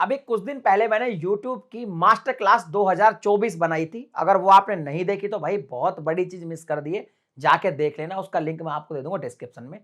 अभी कुछ दिन पहले मैंने YouTube की मास्टर क्लास 2024 बनाई थी। अगर वो आपने नहीं देखी तो भाई बहुत बड़ी चीज मिस कर दी है, जाके देख लेना। उसका लिंक मैं आपको दे दूंगा डिस्क्रिप्शन में।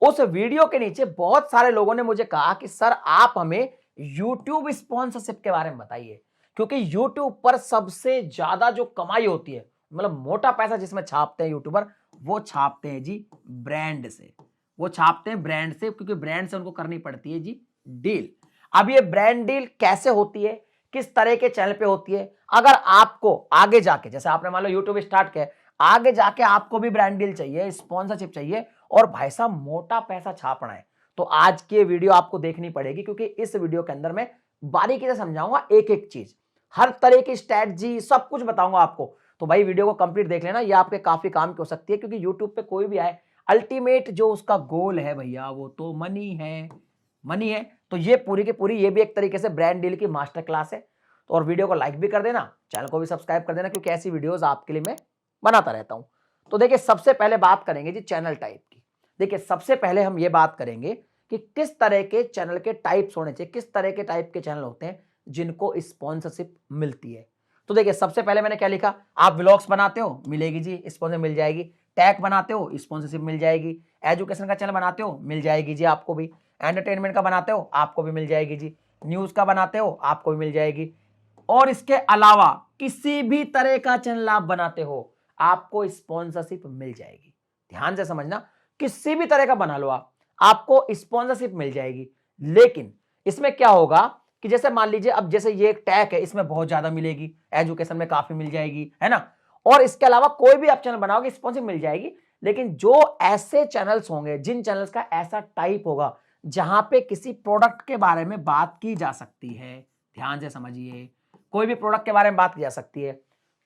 उस वीडियो के नीचे बहुत सारे लोगों ने मुझे कहा कि सर आप हमें YouTube स्पॉन्सरशिप के बारे में बताइए, क्योंकि YouTube पर सबसे ज्यादा जो कमाई होती है, मतलब मोटा पैसा जिसमें छापते हैं यूट्यूबर, वो छापते हैं जी ब्रांड से। वो छापते हैं ब्रांड से, क्योंकि ब्रांड से उनको करनी पड़ती है जी डील। अब ये ब्रांड डील कैसे होती है, किस तरह के चैनल पे होती है, अगर आपको आगे जाके, जैसे आपने मान लो यूट्यूब स्टार्ट किया, आगे जाके आपको भी ब्रांड डील चाहिए, स्पॉन्सरशिप चाहिए और भाई साहब मोटा पैसा छापना है, तो आज की वीडियो आपको देखनी पड़ेगी, क्योंकि इस वीडियो के अंदर मैं बारीकी से समझाऊंगा एक एक चीज, हर तरह की स्ट्रैटेजी सब कुछ बताऊंगा आपको। तो भाई वीडियो को कंप्लीट देख लेना, ये आपके काफी काम की हो सकती है, क्योंकि यूट्यूब पे कोई भी आए, अल्टीमेट जो उसका गोल है भैया वो तो मनी है, मनी है। तो ये पूरी की पूरी ये भी एक तरीके से ब्रांड डील की मास्टर क्लास है। तो और वीडियो को लाइक भी कर देना, चैनल को भी सब्सक्राइब कर देना, क्योंकि ऐसी वीडियोस आपके लिए मैं बनाता रहता हूं। तो देखिए सबसे पहले बात करेंगे जी चैनल टाइप की। देखिए सबसे पहले हम ये बात करेंगे कि किस तरह के चैनल के टाइप्स होने चाहिए, किस तरह के टाइप के चैनल होते हैं जिनको स्पॉन्सरशिप मिलती है। तो देखिए सबसे पहले मैंने क्या लिखा, आप व्लॉग्स बनाते हो, मिलेगी जी स्पॉन्सर, मिल जाएगी। टैग बनाते हो, स्पॉन्सरशिप मिल जाएगी। एजुकेशन का चैनल बनाते हो, मिल जाएगी जी आपको भी। एंटरटेनमेंट का बनाते हो, आपको भी मिल जाएगी जी। न्यूज का बनाते हो, आपको भी मिल जाएगी। और इसके अलावा किसी भी तरह का चैनल आप बनाते हो, आपको स्पॉन्सरशिप मिल जाएगी। ध्यान से समझना, किसी भी तरह का बना लो आप, आपको स्पॉन्सरशिप मिल जाएगी। लेकिन इसमें क्या होगा कि जैसे मान लीजिए, अब जैसे ये एक टैग है, इसमें बहुत ज्यादा मिलेगी, एजुकेशन में काफी मिल जाएगी, है ना। और इसके अलावा कोई भी आप चैनल बनाओगे, स्पॉन्सरशिप मिल जाएगी। लेकिन जो ऐसे चैनल्स होंगे, जिन चैनल्स का ऐसा टाइप होगा जहां पे किसी प्रोडक्ट के बारे में बात की जा सकती है, ध्यान से समझिए, कोई भी प्रोडक्ट के बारे में बात की जा सकती है।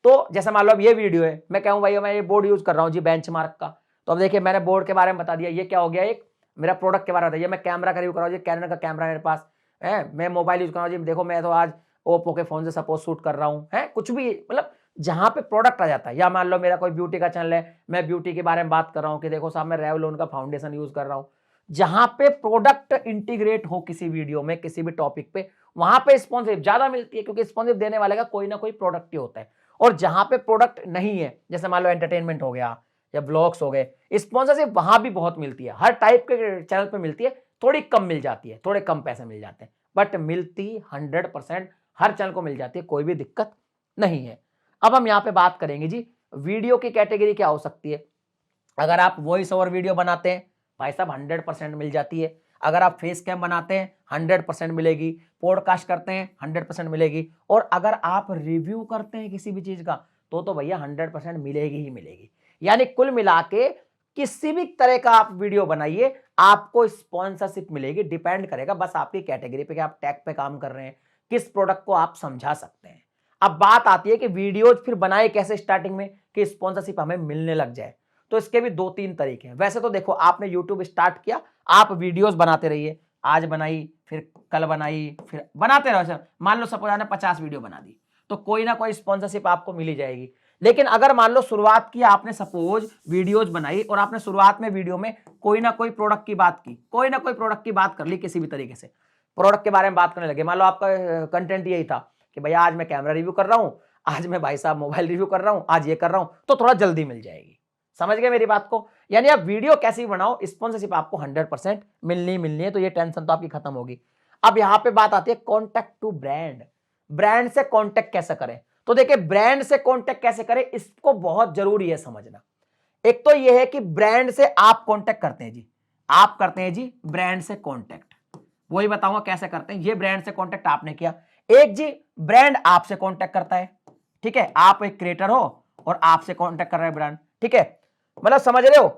तो जैसे मान लो अब ये वीडियो है, मैं कहूं भाई मैं ये बोर्ड यूज कर रहा हूं जी बेंचमार्क का, तो अब देखिए मैंने बोर्ड के बारे में बता दिया, ये क्या हो गया, एक मेरा प्रोडक्ट के बारे में बताइए। मैं कैमरा का रिव्यू कर रहा हूं जी, कैनन का कैमरा मेरे पास है। मैं मोबाइल यूज कर रहा हूं जी, देखो मैं तो आज ओप्पो के फोन से सपोज शूट कर रहा हूं, है कुछ भी, मतलब जहां पे प्रोडक्ट आ जाता है। या मान लो मेरा कोई ब्यूटी का चैनल है, मैं ब्यूटी के बारे में बात कर रहा हूं कि देखो साहब मैं रेवलॉन का फाउंडेशन यूज कर रहा हूं। जहां पे प्रोडक्ट इंटीग्रेट हो किसी वीडियो में, किसी भी टॉपिक पे, वहां पे स्पॉन्सरशिप ज्यादा मिलती है, क्योंकि स्पॉन्सरशिप देने वाले का कोई ना कोई प्रोडक्ट ही होता है। और जहां पे प्रोडक्ट नहीं है, जैसे मान लो एंटरटेनमेंट हो गया या ब्लॉग्स हो गए, स्पॉन्सरशिप वहां भी बहुत मिलती है, हर टाइप के चैनल पे मिलती है। थोड़ी कम मिल जाती है, थोड़े कम पैसे मिल जाते हैं, बट मिलती 100% हर चैनल को मिल जाती है, कोई भी दिक्कत नहीं है। अब हम यहाँ पे बात करेंगे जी वीडियो की कैटेगरी क्या हो सकती है। अगर आप वॉइस ओवर वीडियो बनाते हैं, भाई साहब 100% मिल जाती है। अगर आप फेस कैम बनाते हैं, 100% मिलेगी। पॉडकास्ट करते हैं, 100% मिलेगी। और अगर आप रिव्यू करते हैं किसी भी चीज का, तो भैया 100% मिलेगी ही मिलेगी। यानी कुल मिला के किसी भी तरह का आप वीडियो बनाइए, आपको स्पॉन्सरशिप मिलेगी। डिपेंड करेगा बस आपकी कैटेगरी पे कि आप टैग पे काम कर रहे हैं, किस प्रोडक्ट को आप समझा सकते हैं। अब बात आती है कि वीडियोज फिर बनाए कैसे स्टार्टिंग में कि स्पॉन्सरशिप हमें मिलने लग जाए। तो इसके भी 2-3 तरीके हैं। वैसे तो देखो आपने यूट्यूब स्टार्ट किया, आप वीडियोस बनाते रहिए, आज बनाई, फिर कल बनाई, फिर बनाते रहो। मान लो सपोज आपने 50 वीडियो बना दी, तो कोई ना कोई स्पॉन्सरशिप आपको मिल ही जाएगी। लेकिन अगर मान लो शुरुआत की आपने, सपोज वीडियोज बनाई और आपने शुरुआत में वीडियो में कोई ना कोई प्रोडक्ट की बात की, कोई ना कोई प्रोडक्ट की बात कर ली, किसी भी तरीके से प्रोडक्ट के बारे में बात करने लगे। मान लो आपका कंटेंट यही था कि भैया आज मैं कैमरा रिव्यू कर रहा हूं, आज मैं भाई साहब मोबाइल रिव्यू कर रहा हूं, आज ये कर रहा हूं, तो थोड़ा जल्दी मिल जाएगी। समझ गए मेरी बात को। यानी आप वीडियो कैसी बनाओ, स्पॉन्सरशिप आपको 100% मिलनी है, तो ये टेंशन तो आपकी खत्म होगी। अब यहां पे बात आती है कॉन्टेक्ट टू ब्रांड। ब्रांड से कॉन्टेक्ट कैसे करें, तो देखिए ब्रांड से कॉन्टेक्ट कैसे करें, इसको बहुत जरूरी है समझना। एक तो यह है कि ब्रांड से आप कॉन्टेक्ट करते हैं जी, आप करते हैं जी ब्रांड से कॉन्टेक्ट, वही बताऊंगा कैसे करते हैं। ये ब्रांड से कॉन्टेक्ट आपने किया। एक जी ब्रांड आपसे कॉन्टेक्ट करता है, ठीक है, आप एक क्रिएटर हो और आपसे कॉन्टेक्ट कर रहे हैं ब्रांड, ठीक है, मतलब समझ रहे हो।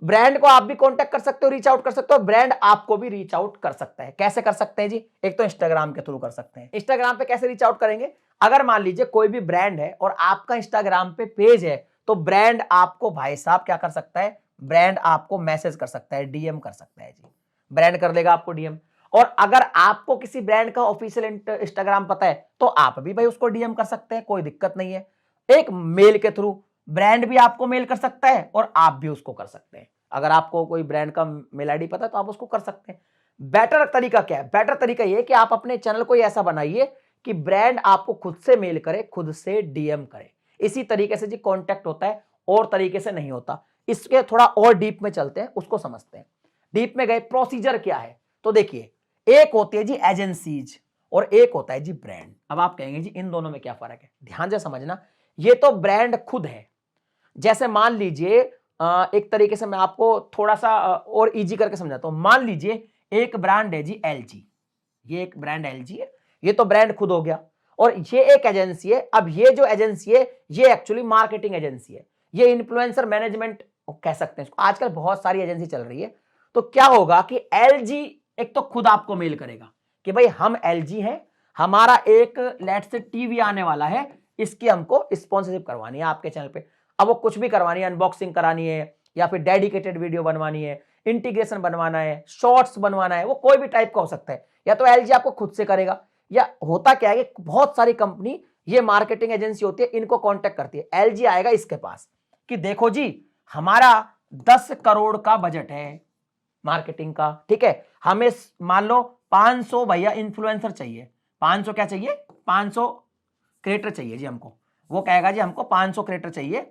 ब्रांड को आप भी कांटेक्ट कर सकते हो, रीच आउट कर सकते हो, ब्रांड आपको भी रीच आउट कर सकता है। कैसे कर सकते हैं जी, एक तो इंस्टाग्राम के थ्रू कर सकते हैं। इंस्टाग्राम पे कैसे रीच आउट करेंगे, अगर मान लीजिए कोई भी ब्रांड है और आपका इंस्टाग्राम पे पेज है, तो ब्रांड आपको भाई साहब क्या कर सकता है, ब्रांड आपको मैसेज कर सकता है, डीएम कर सकता है जी, ब्रांड कर देगा आपको डीएम। और अगर आपको किसी ब्रांड का ऑफिशियल इंस्टाग्राम पता है, तो आप भी भाई उसको डीएम कर सकते हैं, कोई दिक्कत नहीं है। एक मेल के थ्रू ब्रांड भी आपको मेल कर सकता है और आप भी उसको कर सकते हैं। अगर आपको कोई ब्रांड का मेल आईडी पता है तो आप उसको कर सकते हैं। बेटर तरीका क्या है? बेटर तरीका ये कि आप अपने चैनल को ऐसा बनाइए कि ब्रांड आपको खुद से मेल करे, खुद से डीएम करे। इसी तरीके से जी कांटेक्ट होता है, और तरीके से नहीं होता। इसके थोड़ा और डीप में चलते हैं, उसको समझते हैं। डीप में गए, प्रोसीजर क्या है? तो देखिए, एक होती है जी एजेंसीज और एक होता है जी ब्रांड। अब आप कहेंगे जी इन दोनों में क्या फर्क है? ध्यान से समझना। ये तो ब्रांड खुद है। जैसे मान लीजिए, एक तरीके से मैं आपको थोड़ा सा और इजी करके समझाता हूं। मान लीजिए एक ब्रांड है जी एलजी, ये एक ब्रांड एलजी है, ये तो ब्रांड खुद हो गया, और ये एक एजेंसी है। अब ये जो एजेंसी है ये एक्चुअली मार्केटिंग एजेंसी है, ये इन्फ्लुएंसर मैनेजमेंट कह सकते हैं इसको। आजकल बहुत सारी एजेंसी चल रही है। तो क्या होगा कि एलजी एक तो खुद आपको मेल करेगा कि भाई हम एलजी हैं, हमारा एक लेट्स से टीवी आने वाला है, इसकी हमको स्पॉन्सरशिप करवानी है आपके चैनल पे। अब वो कुछ भी करवानी है, अनबॉक्सिंग करानी है, या फिर डेडिकेटेड वीडियो बनवानी है, इंटीग्रेशन बनवाना है, शॉर्ट्स बनवाना है, वो कोई भी टाइप का हो सकता है। या तो एलजी आपको खुद से करेगा, या होता क्या है कि बहुत सारी कंपनी, ये मार्केटिंग एजेंसी होती है, इनको कांटेक्ट करती है। एलजी आएगा इसके पास कि देखो जी हमारा 10 करोड़ का बजट है मार्केटिंग का, ठीक है, हमें मान लो 500 भैया इन्फ्लुएंसर चाहिए। 500 क्या चाहिए? 500 क्रिएटर चाहिए जी हमको। वो कहेगा जी हमको 500 क्रिएटर चाहिए,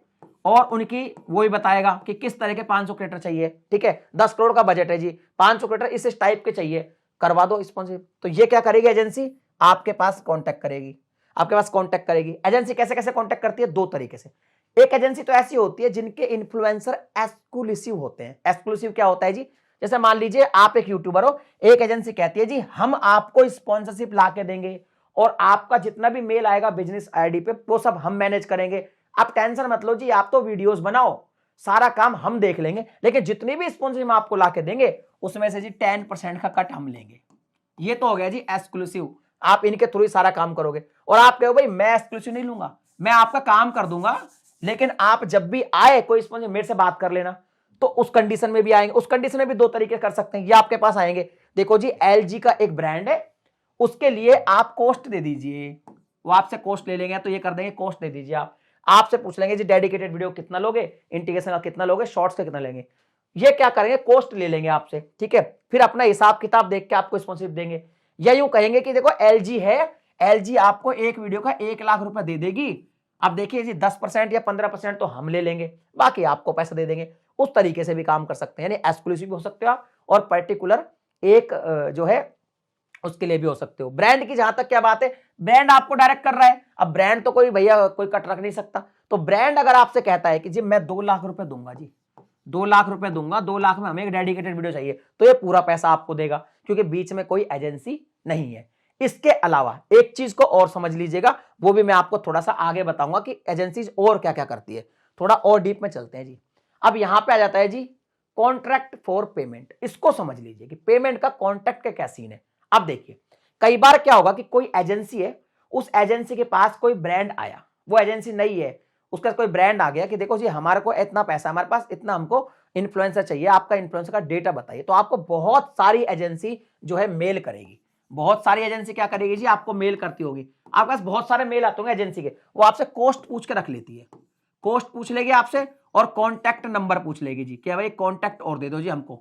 और उनकी वो ही बताएगा कि किस तरह के 500 क्रिएटर चाहिए, ठीक है। 10 करोड़ का बजट है जी, 500 क्रिएटर इस टाइप के चाहिए, करवा दो स्पॉन्सरशिप। तो ये क्या करेगी एजेंसी? आपके पास कांटेक्ट करेगी, आपके पास कांटेक्ट करेगी। एजेंसी कैसे कैसे कांटेक्ट करती है? दो तरीके से। एक एजेंसी तो ऐसी होती है जिनके इन्फ्लुएंसर एक्सक्लूसिव होते हैं। एक्सक्लूसिव क्या होता है जी? जैसे मान लीजिए आप एक यूट्यूबर हो, एक एजेंसी कहती है जी हम आपको स्पॉन्सरशिप ला के देंगे, और आपका जितना भी मेल आएगा बिजनेस आईडी पे वो सब हम मैनेज करेंगे, आप टेंशन मत लो जी, आप तो वीडियोस बनाओ, सारा काम हम देख लेंगे, लेकिन जितनी भी स्पॉन्सरशिप हम आपको ला के देंगे उसमें से जी 10% का कट हम लेंगे। ये तो हो गया जी एक्सक्लूसिव, आप इनके थ्रू ही सारा काम करोगे। और आप कहो भाई मैं एक्सक्लूसिव नहीं लूंगा, मैं आपका काम कर दूंगा, लेकिन आप जब भी आए कोई स्पॉन्सर मेरे से बात कर लेना। तो उस कंडीशन में भी आएंगे। उस कंडीशन में भी दो तरीके कर सकते हैं, ये आपके पास आएंगे, देखो जी एलजी का एक ब्रांड है, उसके लिए आप कॉस्ट दे दीजिए, वो आपसे कॉस्ट ले लेंगे, तो ये कर देंगे कॉस्ट दे दीजिए। आप आपसे पूछ लेंगे जी डेडिकेटेड वीडियो कितना लोगे, इंटीग्रेशन का कितना लोगे, शॉर्ट्स का कितना लेंगे, ये क्या करेंगे कॉस्ट ले लेंगे आपसे, ठीक है। फिर अपना हिसाब किताब देख के आपको स्पॉन्सरशिप देंगे, या यूं कहेंगे कि देखो एलजी है, एलजी आपको एक वीडियो का 1 लाख रुपए दे देगी, अब देखिए जी 10% या 15% तो हम ले लेंगे, बाकी आपको पैसा दे देंगे। उस तरीके से भी काम कर सकते हैं, यानी एक्सक्लूसिव भी हो सकते हो आप, और पर्टिकुलर एक जो है उसके लिए भी हो सकते हो। ब्रांड की जहां तक क्या बात है, ब्रांड आपको डायरेक्ट कर रहा है, अब ब्रांड तो कोई भैया कोई कट रख नहीं सकता। तो ब्रांड अगर आपसे कहता है कि जी मैं 2 लाख रुपए दूंगा जी, 2 लाख रुपए दूंगा, 2 लाख में हमें एक डेडिकेटेड वीडियो चाहिए, तो ये पूरा पैसा आपको देगा, क्योंकि बीच में कोई एजेंसी नहीं है। इसके अलावा एक चीज को और समझ लीजिएगा, वो भी मैं आपको थोड़ा सा आगे बताऊंगा कि एजेंसीज और क्या क्या करती है। थोड़ा और डीप में चलते हैं जी। अब यहां पे आ जाता है जी कॉन्ट्रैक्ट फॉर पेमेंट। इसको समझ लीजिए कि पेमेंट का कॉन्ट्रैक्ट का क्या सीन है। अब देखिए कई बार क्या होगा कि कोई एजेंसी है, उस एजेंसी के पास कोई ब्रांड आया, वो एजेंसी नहीं है, उसका कोई ब्रांड आ गया कि देखो जी हमारे को इतना पैसा, हमारे पास इतना हमको इन्फ्लुएंसर चाहिए, आपका इन्फ्लुएंसर का डेटा बताइए। तो आपको बहुत सारी एजेंसी जो है मेल करेगी, बहुत सारी एजेंसी क्या करेगी जी, आपको मेल करती होगी। आपके पास बहुत सारे मेल आते होंगे एजेंसी के, वो आपसे कॉस्ट पूछ के रख लेती है, कॉस्ट पूछ लेगी आपसे, और कॉन्टैक्ट नंबर पूछ लेगी जी कि भाई कॉन्टैक्ट और दे दो जी हमको।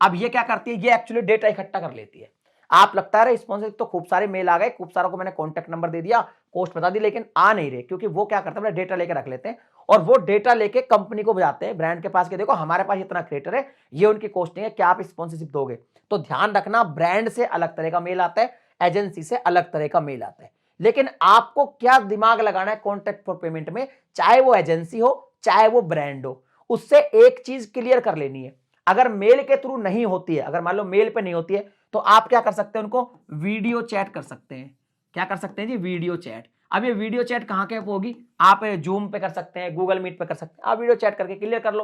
अब ये क्या करती है, ये एक्चुअली डेटा इकट्ठा कर लेती है। आप लगता है स्पॉन्सरशिप तो खूब सारे मेल आ गए, खूब सारों को मैंने कॉन्टैक्ट नंबर दे दिया, कॉस्ट बता दी, लेकिन आ नहीं रहे, क्योंकि वो क्या करते हैं डेटा लेके रख लेते हैं, और वो डेटा लेके कंपनी को बजाते हैं, ब्रांड के पास कि देखो हमारे पास इतना क्रिएटर है, ये उनकी कॉस्टिंग है, क्या आप स्पॉन्सरशिप दोगे। तो ध्यान रखना, ब्रांड से अलग तरह का मेल आता है, एजेंसी से अलग तरह का मेल आता है। लेकिन आपको क्या दिमाग लगाना है कॉन्ट्रैक्ट फॉर पेमेंट में, चाहे वो एजेंसी हो चाहे वो ब्रांड हो, उससे एक चीज क्लियर कर लेनी है। अगर मेल के थ्रू नहीं होती है, अगर मान लो मेल पे नहीं होती है, तो आप क्या कर सकते हैं, उनको वीडियो चैट कर सकते हैं। क्या कर सकते हैं जी, वीडियो चैट। अब ये वीडियो चैट कहां के होगी, आप जूम पे कर सकते हैं, गूगल मीट पे कर सकते हैं, आप वीडियो चैट करके क्लियर कर लो।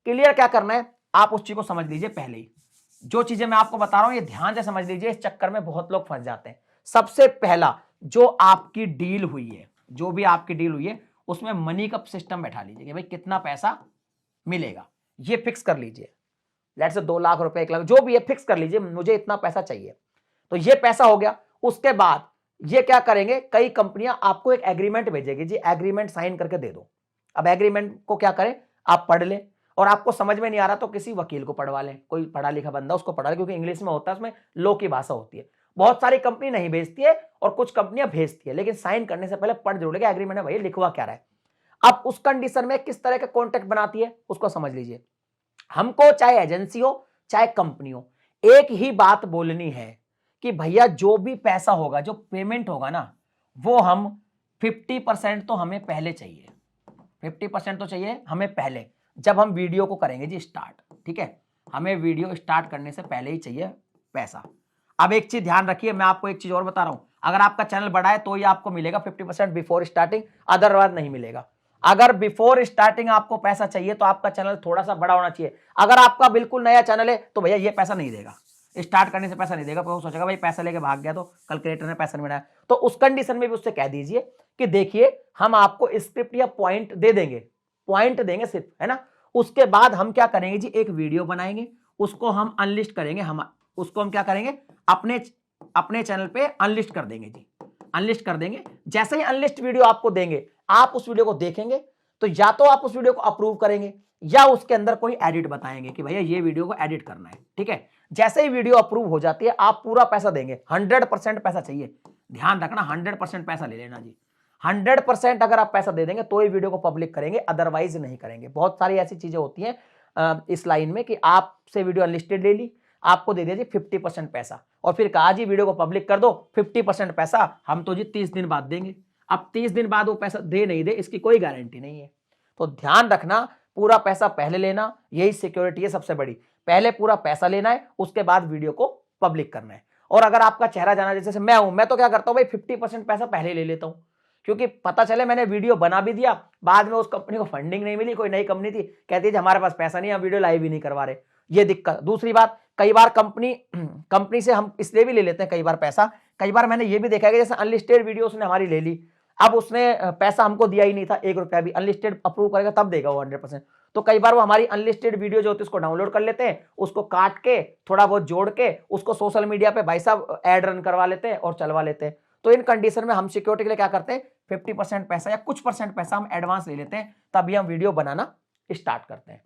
क्लियर क्या करना है, आप उस चीज को समझ लीजिए। पहले ही जो चीजें मैं आपको बता रहा हूं ये ध्यान से समझ लीजिए, इस चक्कर में बहुत लोग फंस जाते हैं। सबसे पहला, जो आपकी डील हुई है, जो भी आपकी डील हुई है, उसमें मनी का सिस्टम बैठा लीजिए कि भाई कितना पैसा मिलेगा, ये फिक्स कर लीजिए। लेट्स से 2 लाख रुपए, 1 लाख, जो भी है फिक्स कर लीजिए, मुझे इतना पैसा चाहिए। तो ये पैसा हो गया। उसके बाद ये क्या करेंगे, कई कंपनियां आपको एक एग्रीमेंट भेजेगी जी, एग्रीमेंट साइन करके दे दो। अब एग्रीमेंट को क्या करें, आप पढ़ लें, और आपको समझ में नहीं आ रहा तो किसी वकील को पढ़वा लें, कोई पढ़ा लिखा बंदा उसको पढ़ा लें, क्योंकि इंग्लिश में होता है, उसमें लॉ की भाषा होती है। बहुत सारी कंपनी नहीं भेजती है और कुछ कंपनियां भेजती है, लेकिन साइन करने से पहले पढ़ जरूर लेगा एग्रीमेंट में भैया लिखवा क्या रहा है। अब उस कंडीशन में किस तरह का कॉन्ट्रैक्ट बनाती है उसको समझ लीजिए। हमको चाहे एजेंसी हो चाहे कंपनी हो, एक ही बात बोलनी है कि भैया जो भी पैसा होगा, जो पेमेंट होगा ना, वो हम 50% तो हमें पहले चाहिए, 50% तो चाहिए हमें पहले, जब हम वीडियो को करेंगे जी स्टार्ट, ठीक है, हमें वीडियो स्टार्ट करने से पहले ही चाहिए पैसा। अब एक चीज ध्यान रखिए, मैं आपको एक चीज और बता रहा हूं, अगर आपका चैनल बड़ा है तो ही आपको मिलेगा 50% बिफोर स्टार्टिंग, अदरवाइज नहीं मिलेगा। अगर बिफोर स्टार्टिंग आपको पैसा चाहिए तो आपका चैनल थोड़ा सा बड़ा होना चाहिए। अगर आपका बिल्कुल नया चैनल है तो भैया ये पैसा नहीं देगा, स्टार्ट करने से पैसा नहीं देगा, वो सोचेगा भाई पैसा लेके भाग गया तो कल क्रिएटर ने पैसा नहीं बनाया। तो उस कंडीशन में भी उससे कह दीजिए कि देखिए हम आपको स्क्रिप्ट या पॉइंट दे देंगे, पॉइंट देंगे सिर्फ, है ना। उसके बाद हम क्या करेंगे जी, एक वीडियो बनाएंगे, उसको हम अनलिस्ट करेंगे, हम उसको हम क्या करेंगे, अपने चैनल पे अनलिस्ट कर देंगे जी, अनलिस्ट कर देंगे। जैसे ही अनलिस्ट वीडियो आपको देंगे, आप उस वीडियो को देखेंगे तो या तो आप उस वीडियो को अप्रूव करेंगे या उसके अंदर कोई एडिट बताएंगे कि भैया ये वीडियो को एडिट करना है, ठीक है। जैसे ही वीडियो अप्रूव हो जाती है आप पूरा पैसा देंगे, 100% पैसा चाहिए, ध्यान रखना 100% पैसा ले लेना जी। 100% अगर आप पैसा दे देंगे तो ये वीडियो को पब्लिक करेंगे, अदरवाइज नहीं करेंगे। बहुत सारी ऐसी चीजें होती हैं इस लाइन में कि आपसे वीडियो अनलिस्टेड ले ली, आपको दे दिया जी 50% पैसा और फिर कहा जी वीडियो को पब्लिक कर दो, 50% पैसा हम तो जी 30 दिन बाद देंगे। अब 30 दिन बाद वो पैसा दे नहीं दे इसकी कोई गारंटी नहीं है। तो ध्यान रखना, पूरा पैसा पहले लेना, यही सिक्योरिटी है सबसे बड़ी। पहले पूरा पैसा लेना है, उसके बाद वीडियो को पब्लिक करना है। और अगर आपका चेहरा जाना, जैसे मैं हूं, मैं तो क्या करता हूं भाई 50% पैसा पहले ले लेता हूं, क्योंकि पता चले मैंने वीडियो बना भी दिया, बाद में उस कंपनी को फंडिंग नहीं मिली, कोई नई कंपनी थी कहती है हमारे पास पैसा नहीं, हम वीडियो लाइव ही नहीं करवा रहे, ये दिक्कत। दूसरी बात, कई बार कंपनी से हम इसलिए भी ले लेते हैं कई बार पैसा, कई बार मैंने ये भी देखा है कि जैसे अनलिस्टेड वीडियो उसने हमारी ले ली, अब उसने पैसा हमको दिया ही नहीं था 1 रुपया भी, अनलिस्टेड अप्रूव करेगा तब देगा वो 100%। तो कई बार वो हमारी अनलिस्टेड वीडियो जो होती है उसको डाउनलोड कर लेते हैं, उसको काट के थोड़ा बहुत जोड़ के उसको सोशल मीडिया पे भाई साहब ऐड रन करवा लेते हैं और चलवा लेते हैं। तो इन कंडीशन में हम सिक्योरिटी के लिए क्या करते हैं, 50% पैसा या कुछ परसेंट पैसा हम एडवांस ले लेते हैं, तभी हम वीडियो बनाना स्टार्ट करते हैं।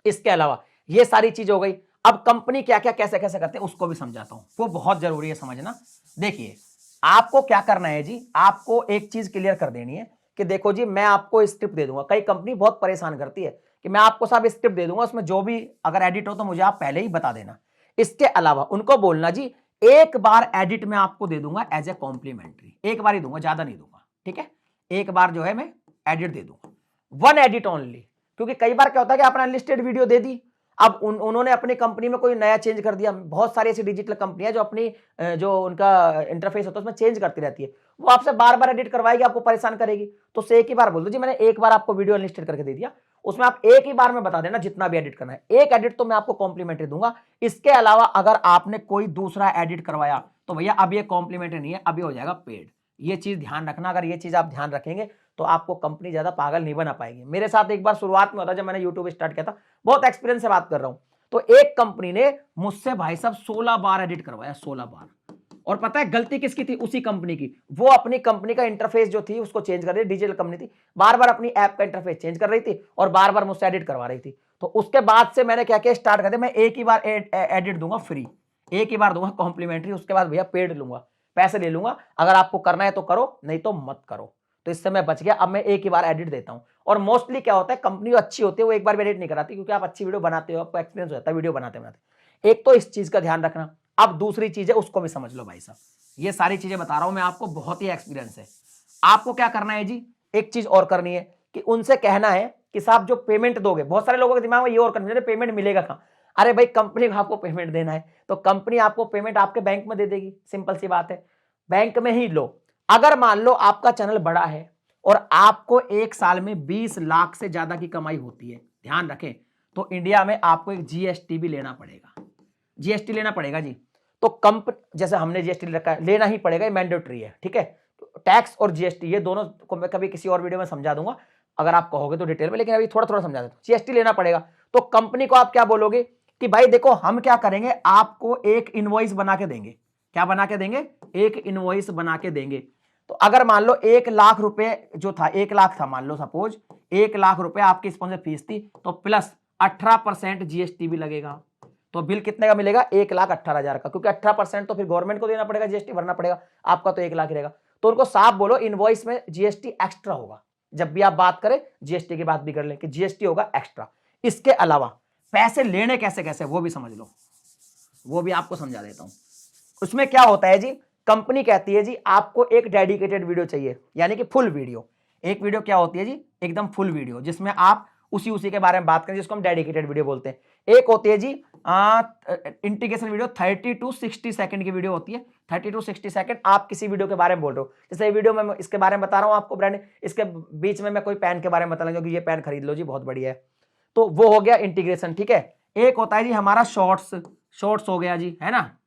इसके अलावा ये सारी चीज हो गई। अब कंपनी क्या क्या कैसे कैसे करते हैं उसको भी समझाता हूं, वो बहुत जरूरी है समझना। देखिए आपको क्या करना है जी, आपको एक चीज क्लियर कर देनी है कि देखो जी मैं आपको स्क्रिप्ट दे दूंगा, कई कंपनी बहुत परेशान करती है कि मैं आपको साहब स्क्रिप्ट दे दूंगा, उसमें जो भी अगर एडिट हो तो मुझे आप पहले ही बता देना। इसके अलावा उनको बोलना जी एक बार एडिट में आपको दे दूंगा एज ए कॉम्प्लीमेंट्री, एक बार ही दूंगा, ज्यादा नहीं दूंगा, ठीक है। एक बार जो है मैं एडिट दे दूंगा, 1 एडिट ओनली, क्योंकि कई बार क्या होता है कि आपने अनलिस्टेड वीडियो दे दी, अब उन्होंने अपनी कंपनी में कोई नया चेंज कर दिया। बहुत सारी ऐसी डिजिटल कंपनियां जो अपनी जो उनका इंटरफेस होता है उसमें चेंज करती रहती है, वो आपसे बार बार एडिट करवाएगी, आपको परेशान करेगी। तो उससे एक ही बार बोल दो जी मैंने एक बार आपको वीडियो अनलिस्टेड करके दे दिया, उसमें आप एक ही बार में बता देना जितना भी एडिट करना है, एक एडिट तो मैं आपको कॉम्प्लीमेंट्री दूंगा। इसके अलावा अगर आपने कोई दूसरा एडिट करवाया तो भैया अब ये कॉम्प्लीमेंट्री नहीं है, अभी हो जाएगा पेड। ये चीज ध्यान रखना, अगर ये चीज आप ध्यान रखेंगे तो आपको कंपनी ज्यादा पागल नहीं बना पाएगी। मेरे साथ एक बार शुरुआत में होता जब मैंने यूट्यूब स्टार्ट किया था, बहुत एक्सपीरियंस से बात कर रहा हूं, तो एक कंपनी ने मुझसे भाई साहब 16 बार एडिट करवाया, 16 बार। और पता है गलती किसकी थी, उसी कंपनी की। वो अपनी कंपनी का इंटरफेस जो थी उसको चेंज कर रही थी, डिजिटल कंपनी थी, बार बार अपनी ऐप का इंटरफेस चेंज कर रही थी और बार बार मुझसे एडिट करवा रही थी। तो उसके बाद से मैंने क्या किया, स्टार्ट कर दिया, मैं एक ही बार एडिट दूंगा फ्री, एक ही बार दूंगा कॉम्प्लीमेंट्री, उसके बाद भैया पेड लूंगा, पैसे ले लूंगा। अगर आपको करना है तो करो, नहीं तो मत करो। तो इससे मैं बच गया, अब मैं एक ही बार एडिट देता हूं। और मोस्टली क्या होता है, कंपनी अच्छी होती है वो एक बार भी एडिट नहीं कराती, क्योंकि आप अच्छी वीडियो बनाते हो, आपको एक्सपीरियंस हो जाता है वीडियो बनाते बनाते। एक तो इस चीज का ध्यान रखना। अब दूसरी चीज है उसको भी समझ लो भाई साहब, ये सारी चीजें बता रहा हूं मैं आपको, बहुत ही एक्सपीरियंस है। आपको क्या करना है जी, एक चीज और करनी है कि उनसे कहना है कि साहब जो पेमेंट दोगे, बहुत सारे लोगों के दिमाग में ये और कंफ्यूजन है, पेमेंट मिलेगा कहां। अरे भाई कंपनी को आपको पेमेंट देना है तो कंपनी आपको पेमेंट आपके बैंक में दे देगी, सिंपल सी बात है, बैंक में ही लो। अगर मान लो आपका चैनल बड़ा है और आपको एक साल में 20 लाख से ज्यादा की कमाई होती है, ध्यान रखें, तो इंडिया में आपको एक जीएसटी भी लेना पड़ेगा, जीएसटी लेना पड़ेगा जी। तो कंपनी, जैसे हमने जीएसटी रखा है, लेना ही पड़ेगा, ये मैंडेटरी है, ठीक है। टैक्स और जीएसटी ये दोनों को मैं कभी किसी और वीडियो में समझा दूंगा अगर आप कहोगे तो डिटेल में, लेकिन अभी थोड़ा थोड़ा समझा देता हूं। जीएसटी लेना पड़ेगा। तो कंपनी को आप क्या बोलोगे कि भाई देखो हम क्या करेंगे, आपको एक इनवॉइस बना के देंगे। क्या बना के देंगे, एक इनवॉइस बना के देंगे। तो अगर मान लो 1 लाख रुपए जो था, 1 लाख था मान लो, सपोज 1 लाख रुपए आपकी स्पॉन्सर फीस थी, तो प्लस 18% जीएसटी भी लगेगा, तो बिल कितने का मिलेगा? 1,18,000 का, क्योंकि 18% तो फिर गवर्नमेंट को देना पड़ेगा, जीएसटी भरना पड़ेगा, आपका तो 1 लाख रहेगा। तो उनको साफ बोलो इनवॉइस में जीएसटी एक्स्ट्रा होगा। जब भी आप बात करें जीएसटी की बात भी कर ले कि जीएसटी होगा एक्स्ट्रा। इसके अलावा पैसे लेने कैसे कैसे वो भी समझ लो, वो भी आपको समझा देता हूं। उसमें क्या होता है जी, कंपनी कहती है जी आपको एक डेडिकेटेड वीडियो चाहिए, यानी कि फुल वीडियो। एक वीडियो क्या होती है जी? एकदम फुल वीडियो, जिसमें आप उसी के बारे में बात करें, जिसको हम डेडिकेटेड वीडियो बोलते हैं। एक होती है जी इंटीग्रेशन वीडियो, 30 to 60 सेकंड की वीडियो होती है। 30 to 60 सेकंड आप किसी वीडियो के बारे में बोल रहे हो, जैसे वीडियो में इसके बारे में बता रहा हूं आपको ब्रांड, इसके बीच में मैं कोई पेन के बारे में बता रहा हूं कि ये पेन खरीद लो जी बहुत बढ़िया है, तो वो हो गया इंटीग्रेशन, ठीक है। एक होता है जी हमारा शॉर्ट्स हो गया जी, है ना।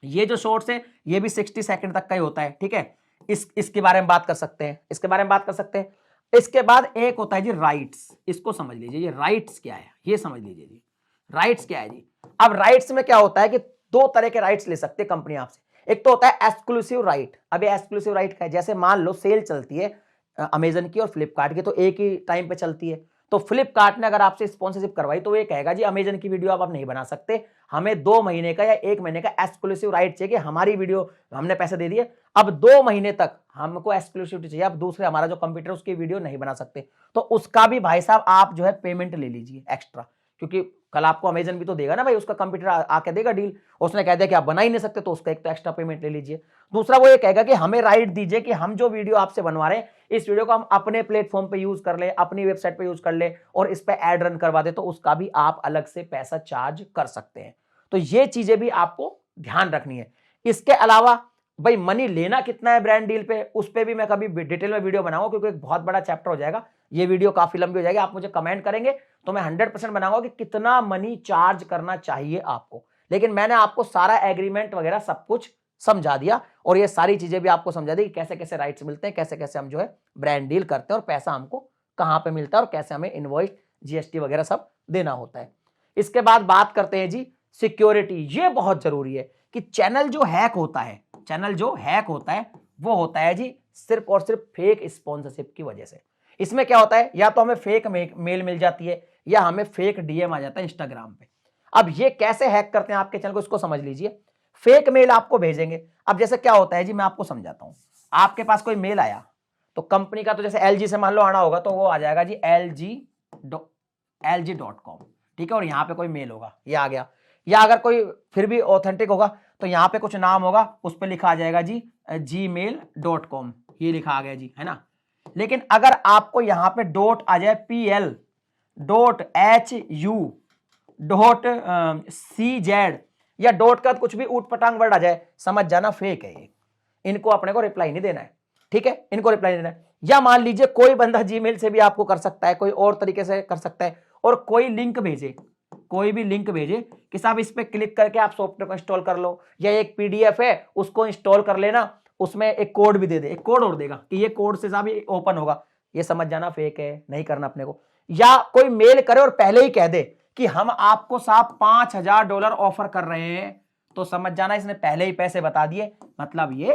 ये जो शॉर्ट्स है ये भी 60 सेकंड तक का ही होता है, ठीक है। इसके बारे में बात कर सकते हैं, इसके बारे में बात कर सकते हैं। इसके बाद एक होता है जी राइट्स, इसको समझ लीजिए, ये राइट्स क्या है ये समझ लीजिए जी, राइट्स क्या है जी। अब राइट्स में क्या होता है कि दो तरह के राइट्स ले सकते हैं कंपनी आपसे। एक तो होता है एक्सक्लूसिव राइट। अब ये एक्सक्लूसिव राइट क्या है? जैसे मान लो सेल चलती है अमेजन की और फ्लिपकार्ट की, तो एक ही टाइम पे चलती है, तो फ्लिपकार्ट ने अगर आपसे स्पॉन्सरशिप करवाई तो ये कहेगा जी अमेजन की वीडियो आप नहीं बना सकते, हमें 2 महीने का या 1 महीने का एक्सक्लूसिव राइट चाहिए कि हमारी वीडियो, हमने पैसे दे दिए, अब 2 महीने तक हमको एक्सक्लूसिविटी चाहिए, अब दूसरे हमारा जो कंप्यूटर उसकी वीडियो नहीं बना सकते। तो उसका भी भाई साहब आप जो है पेमेंट ले लीजिए एक्स्ट्रा, क्योंकि कल आपको अमेजन भी तो देगा ना भाई, उसका कंप्यूटर आके देगा डील, उसने कह दिया कि आप बना ही नहीं सकते, तो उसका एक तो एक्स्ट्रा पेमेंट ले लीजिए। दूसरा वो ये कहेगा कि हमें राइट दीजिए कि हम जो वीडियो आपसे बनवा रहे हैं इस वीडियो को हम अपने प्लेटफॉर्म पे यूज कर ले, अपनी वेबसाइट पे यूज कर ले और इस पे ऐड रन करवा दे, तो उसका भी आप अलग से पैसा चार्ज कर सकते हैं। तो ये चीजें भी आपको ध्यान रखनी है। इसके अलावा भाई मनी लेना कितना है ब्रांड डील पे, उस पे भी मैं कभी डिटेल में वीडियो बनाऊंगा, क्योंकि एक बहुत बड़ा चैप्टर हो जाएगा, ये वीडियो काफी लंबी हो जाएगी। आप मुझे कमेंट करेंगे तो मैं 100% बनाऊंगा कि कितना मनी चार्ज करना चाहिए आपको। लेकिन मैंने आपको सारा एग्रीमेंट वगैरह सब कुछ समझा दिया, और ये सारी चीजें भी आपको समझा दी कि कैसे कैसे राइट्स मिलते हैं, कैसे कैसे हम जो है ब्रांड डील करते हैं, और पैसा हमको कहां पे मिलता है, और कैसे हमें इनवॉइस जीएसटी वगैरह सब देना होता है। इसके बाद बात करते हैं जी सिक्योरिटी। ये बहुत जरूरी है कि चैनल जो हैक होता है, चैनल जो हैक होता है वो होता है जी सिर्फ और सिर्फ फेक स्पॉन्सरशिप की वजह से। इसमें क्या होता है, या तो हमें फेक मेल मिल जाती है या हमें फेक डीएम आ जाता है इंस्टाग्राम पे। अब ये कैसे हैक करते हैं आपके चैनल को, इसको समझ लीजिए। फेक मेल आपको भेजेंगे। अब जैसे क्या होता है जी, मैं आपको समझाता हूं। आपके पास कोई मेल आया तो कंपनी का, तो जैसे एलजी से मान लो आना होगा, तो वो आ जाएगा जी LG.com, ठीक है, और यहां पे कोई मेल होगा, ये आ गया। या अगर कोई फिर भी ऑथेंटिक होगा तो यहां पे कुछ नाम होगा, उस पर लिखा आ जाएगा जी gmail.com, ये लिखा आ गया जी, है ना। लेकिन अगर आपको यहां पे डॉट आ जाए PL.HU.CZ या डॉट का कुछ भी ऊट पटांग वर्ड आ जाए, समझ जाना फेक है ये। इनको अपने को रिप्लाई नहीं देना है, ठीक है, इनको रिप्लाई नहीं देना है। या मान लीजिए कोई बंदा जीमेल से भी आपको कर सकता है, कोई और तरीके से कर सकता है, और कोई लिंक भेजे, कोई भी लिंक भेजे कि साहब इस पे क्लिक करके आप सॉफ्टवेयर को इंस्टॉल कर लो, या एक पीडीएफ है उसको इंस्टॉल कर लेना, उसमें एक कोड भी दे दे, एक कोड और देगा कि ये कोड से साहब ओपन होगा, ये समझ जाना फेक है, नहीं करना अपने को। या कोई मेल करे और पहले ही कह दे कि हम आपको साहब $5,000 ऑफर कर रहे हैं, तो समझ जाना इसने पहले ही पैसे बता दिए, मतलब ये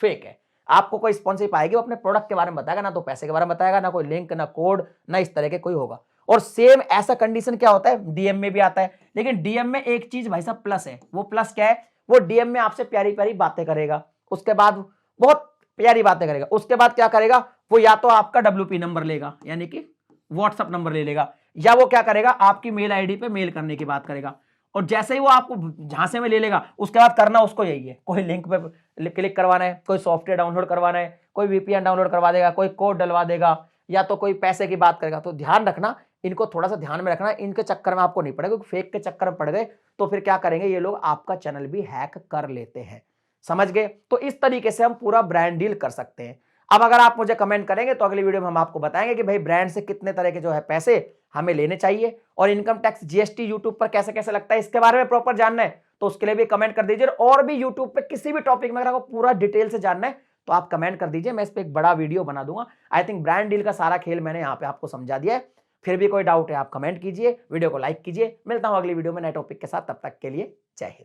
फेक है। आपको कोई स्पॉन्सरशिप आएगी वो अपने प्रोडक्ट के बारे में बताएगा, ना तो पैसे के बारे में बताएगा, ना कोई लिंक, ना कोड, ना इस तरह के कोई होगा। और सेम ऐसा कंडीशन क्या होता है, डीएम में भी आता है। लेकिन डीएम में एक चीज भाई साहब प्लस है, वो प्लस क्या है, वो डीएम में आपसे प्यारी प्यारी बातें करेगा, उसके बाद बहुत प्यारी बातें करेगा, उसके बाद क्या करेगा, वो या तो आपका WP नंबर लेगा, यानी कि व्हाट्सएप नंबर ले लेगा, या वो क्या करेगा आपकी मेल आईडी पे मेल करने की बात करेगा। और जैसे ही वो आपको झांसे में ले लेगा, उसके बाद करना उसको यही है, कोई लिंक पे क्लिक करवाना है, कोई सॉफ्टवेयर डाउनलोड करवाना है, कोई VPN डाउनलोड करवा देगा, कोई कोड डलवा देगा, या तो कोई पैसे की बात करेगा। तो ध्यान रखना, इनको थोड़ा सा ध्यान में रखना, इनके चक्कर में आपको नहीं पड़ेगा, क्योंकि फेक के चक्कर में पड़ गए तो फिर क्या करेंगे ये लोग, आपका चैनल भी हैक कर लेते हैं। समझ गए? तो इस तरीके से हम पूरा ब्रांड डील कर सकते हैं। अब अगर आप मुझे कमेंट करेंगे तो अगली वीडियो में हम आपको बताएंगे कि भाई ब्रांड से कितने तरह के जो है पैसे हमें लेने चाहिए, और इनकम टैक्स जीएसटी यूट्यूब पर कैसे कैसे लगता है, इसके बारे में प्रॉपर जानना है तो उसके लिए भी कमेंट कर दीजिए। और भी यूट्यूब पे किसी भी टॉपिक में अगर आपको पूरा डिटेल से जानना है तो आप कमेंट कर दीजिए, मैं इस पर एक बड़ा वीडियो बना दूंगा। आई थिंक ब्रांड डील का सारा खेल मैंने यहाँ पे आपको समझा दिया है। फिर भी कोई डाउट है आप कमेंट कीजिए, वीडियो को लाइक कीजिए। मिलता हूं अगली वीडियो में नए टॉपिक के साथ, तब तक के लिए जय हिंद।